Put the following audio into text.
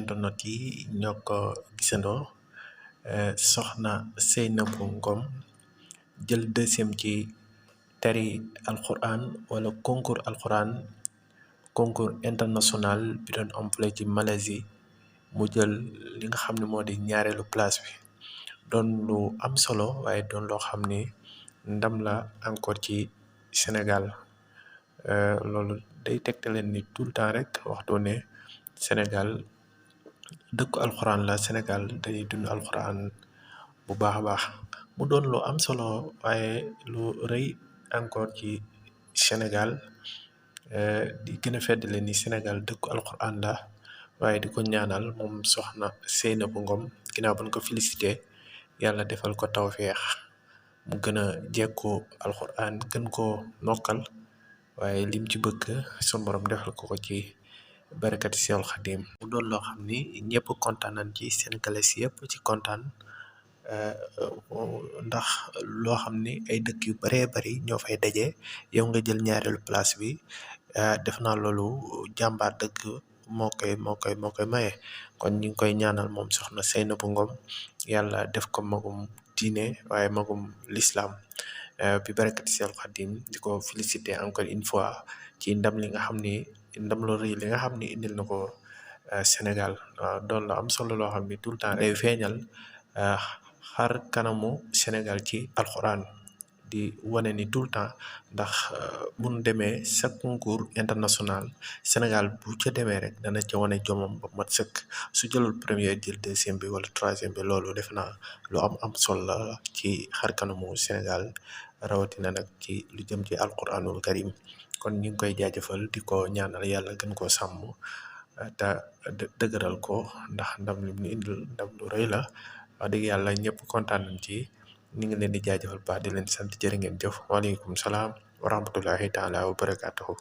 internet yi ñoo ko gisandoo soxna Seynabou Ngom jël deuxième ci tari alquran wala concours international bi doon am fële ci Malaisie mu jël li nga xam ne moo di ñaareelu place bi doon lu am solo waaye doon loo xam ni ndam la encore ci Sénégal loolu day tegtaleen ni tout le temps rek waxtu ne Sénégal dëkku alxuraan la Sénégal dañuy dund alxuraan bu baax a baax mu doon lu am solo waaye lu rëy encore ci Sénégal di gën a feddale ni Sénégal dëkku alxuraan la waaye di ko ñaanal moom soxna Seynabou Ngom ginnaaw ba ñu ko félicité yàlla defal ko tawféex mu gën a jekku alxuraan gën koo mokkal waaye lim ci bëgg sun borom defal ko ci barakati Seexul Xadim mu doon loo xam ni ñëpp kontaan nañ ci Sénégalais yëpp ci kontaan ndax loo xam ni ay dëkk yu baree bari ñoo fay daje yow nga jël ñaareelu place bi def naa loolu jàmbaar dëgg moo koy maye kon ñu ngi koy ñaanal moom soxna Seynabou Ngom yàlla def ko magum diine waaye magum l'islam bi barakati Seexul Xadim di ko félicité encore une fois ci ndam li nga xam ni ndam lu rëy li nga xam ni indil na ko Sénégal waaw doon la am solo loo xam ni tout le temps day feeñal xar kanamu Sénégal ci alxuraan di wane ni tout le temps ndax bu ñu demee sa concours international Sénégal bu ca demee rek dana ca wane jomam ba mat sëkk su jëlul premier jël deuxième bi wala troisième bi loolu def naa lu am solo la ci xar kanamu Sénégal rawatina nag ci lu jëm ci alxuraanul karim kon ñu ngi koy jaajëfal di ko ñaanal yàlla gën koo sàmm te dëgëral ko ndax ndam li mu indil ndam lu rëy la wax dëgg yàlla ñëpp kontaan nañ ci ñu ngi leen di jaajëfal baax di leen sant jërë ngeen jëf waaleykum salaam wa rahmatullahi taala wa barakaatuhu